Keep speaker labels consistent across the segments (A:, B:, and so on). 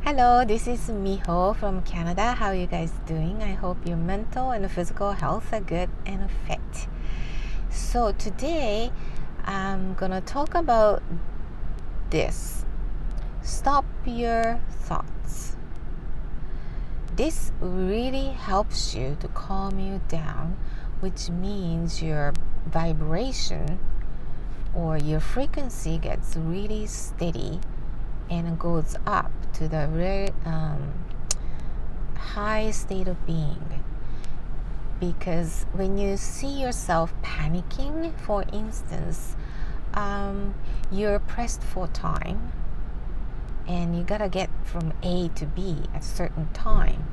A: Hello, this is Miho from Canada. How are you guys doing? I hope your mental and physical health are good and fit. So today I'm gonna talk about this. Stop your thoughts. This really helps you to calm you down, which means your vibration or your frequency gets really steady and goes up to the very high state of being. Because when you see yourself panicking, for instance, you're pressed for time and you gotta get from A to B at a certain time,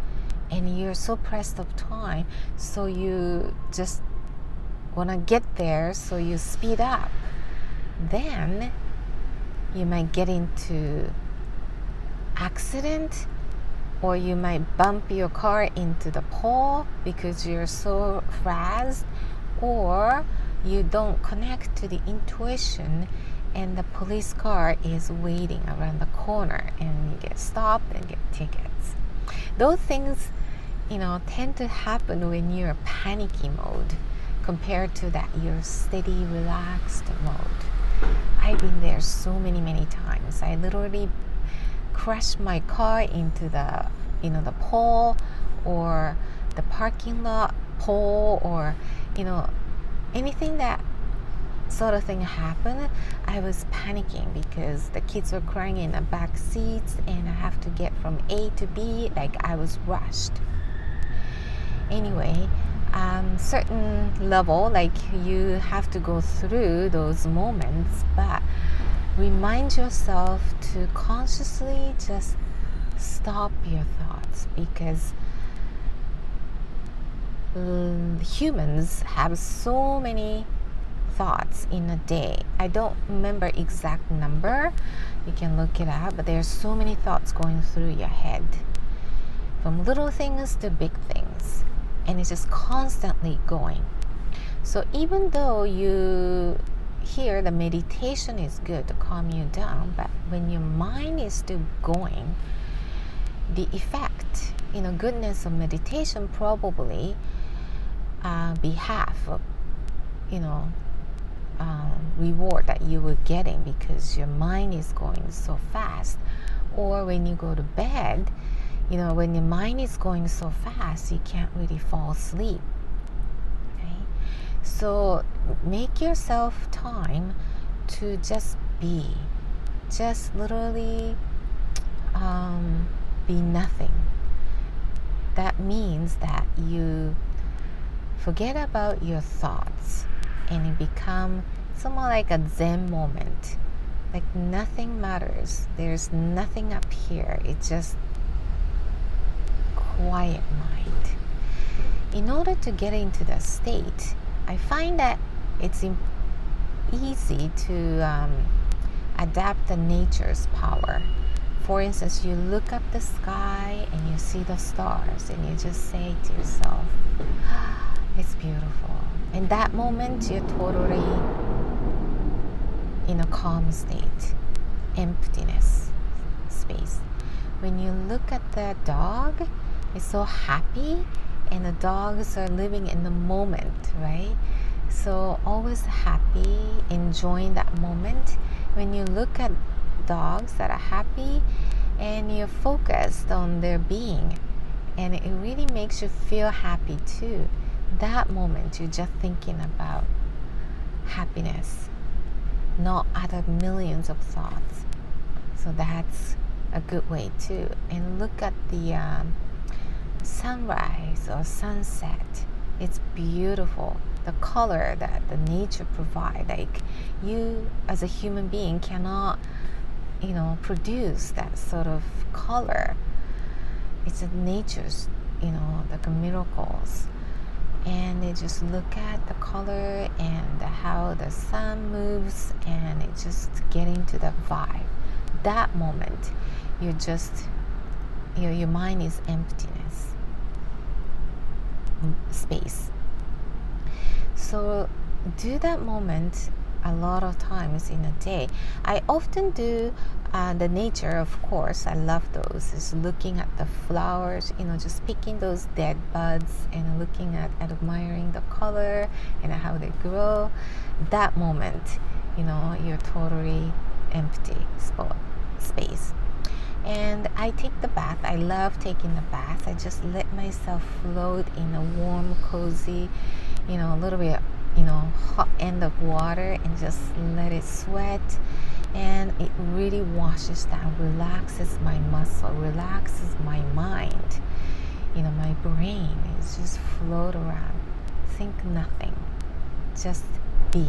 A: and you're so pressed of time, so you just wanna get there, so you speed up. Then you might get into accident, or you might bump your car into the pole because you're so fast, or you don't connect to the intuition and the police car is waiting around the corner and you get stopped and get tickets. Those things, tend to happen when you're panicky mode compared to that you're steady, relaxed mode. I've been there so many times. I literally crashed my car into the pole or the parking lot pole, or anything that sort of thing happened. I was panicking because the kids were crying in the back seats and I have to get from A to B, like I was rushed. Anyway, certain level, like you have to go through those moments, but remind yourself to consciously just stop your thoughts, because humans have so many thoughts in a day. I don't remember exact number, you can look it up, but there's so many thoughts going through your head, from little things to big things, and it's just constantly going. So even though you hear the meditation is good to calm you down, but when your mind is still going, the effect, goodness of meditation probably be half of, reward that you were getting, because your mind is going so fast. Or when you go to bed, when your mind is going so fast, you can't really fall asleep. Okay? So make yourself time to just be, just literally be nothing. That means that you forget about your thoughts and you become somewhat like a Zen moment, like nothing matters, there's nothing up here, it's just quiet mind. In order to get into the state, I find that it's easy to adapt the nature's power. For instance, you look up the sky and you see the stars and you just say to yourself, it's beautiful. In that moment, you're totally in a calm state, emptiness space. When you look at the dog, it's so happy, and the dogs are living in the moment, right? So always happy, enjoying that moment. When you look at dogs that are happy and you're focused on their being, and it really makes you feel happy too. That moment you're just thinking about happiness, not other millions of thoughts. So that's a good way too. And look at the sunrise or sunset. It's beautiful. The color that the nature provides, like you as a human being cannot produce that sort of color. It's nature's like miracles. And they just look at the color and how the sun moves, and it just get into the vibe. That moment you're just your mind is emptiness space. So do that moment a lot of times in a day. I often do the nature, of course. I love those. Is looking at the flowers, just picking those dead buds and looking at admiring the color and how they grow. That moment, you're totally empty space. And I take the bath. I love taking the bath. I just let myself float in a warm, cozy, a little bit, hot end of water, and just let it sweat. And it really washes down, relaxes my muscle, relaxes my mind. My brain is just float around. Think nothing. Just be.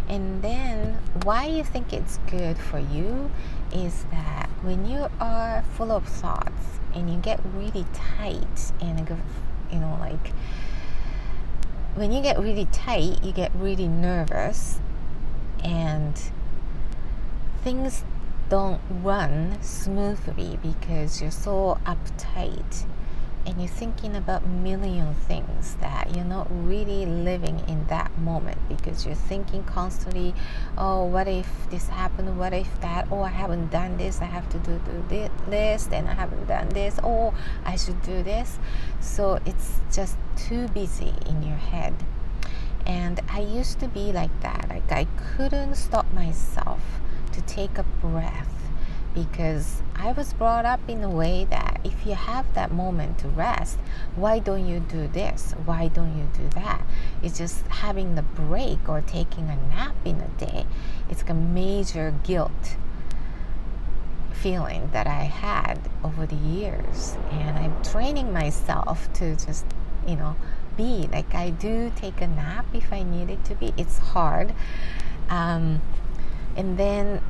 A: And then why you think it's good for you is that when you are full of thoughts and you get really tight and when you get really tight, you get really nervous and things don't run smoothly because you're so uptight and you're thinking about a million things that you're not really living in that moment because you're thinking constantly, oh, what if this happened, what if that, oh, I haven't done this, I have to do this, and I haven't done this, oh, I should do this. So it's just too busy in your head. And I used to be like that. I couldn't stop myself to take a breath because I was brought up in a way that if you have that moment to rest, why don't you do this? Why don't you do that? It's just having the break or taking a nap in a day. It's like a major guilt feeling that I had over the years. And I'm training myself to just, be like I do take a nap if I need it to be. It's hard. And then,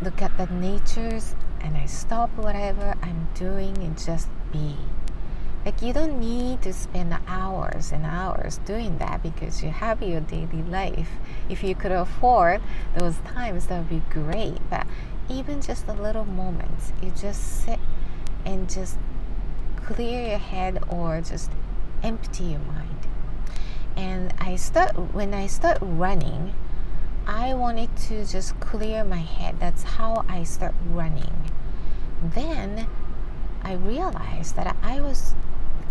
A: look at the natures and I stop whatever I'm doing and just be. Like you don't need to spend hours and hours doing that because you have your daily life. If you could afford those times, that would be great. But even just a little moments, you just sit and just clear your head or just empty your mind. And when I start running, I wanted to just clear my head. That's how I start running. Then I realized that I was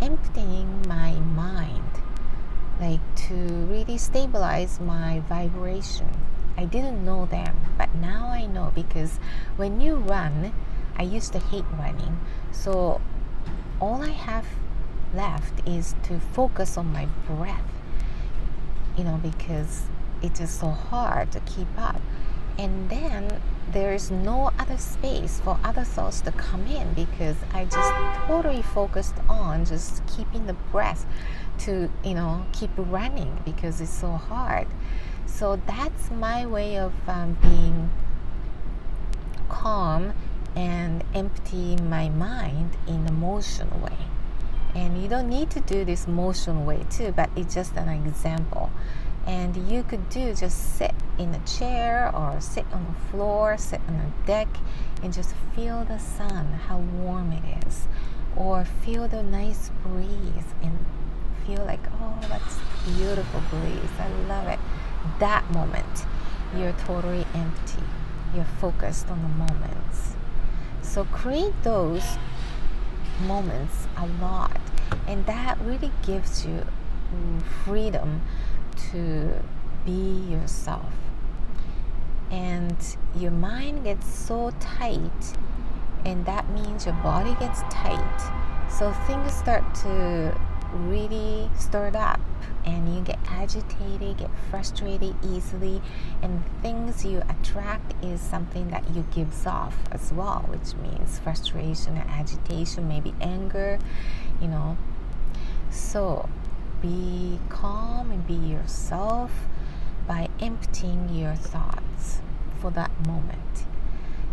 A: emptying my mind, like to really stabilize my vibration. I didn't know then, but now I know because when you run, I used to hate running. So all I have left is to focus on my breath, because it is so hard to keep up. And then there is no other space for other thoughts to come in because I just totally focused on just keeping the breath to, keep running because it's so hard. So that's my way of being calm and empty my mind in a motion way. And you don't need to do this motion way too, but it's just an example. And you could just sit in a chair or sit on the floor, sit on a deck and just feel the sun, how warm it is. Or feel the nice breeze and feel like, oh, that's beautiful breeze. I love it. That moment, you're totally empty. You're focused on the moments. So create those moments a lot. And that really gives you freedom to be yourself. And your mind gets so tight, and that means your body gets tight. So things start to really stir up, and you get agitated, get frustrated easily, and things you attract is something that you gives off as well, which means frustration and agitation, maybe anger, So be calm and be yourself by emptying your thoughts for that moment.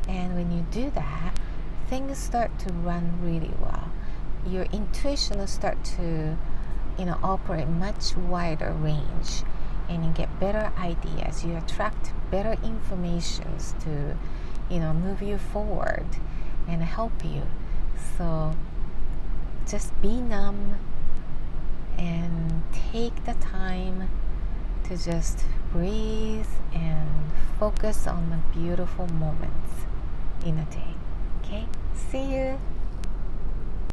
A: And when you do that, things start to run really well. Your intuition will start to, operate much wider range, and you get better ideas. You attract better informations to, move you forward and help you. So just be numb and take the time to just breathe and focus on the beautiful moments in a day. Okay? See you!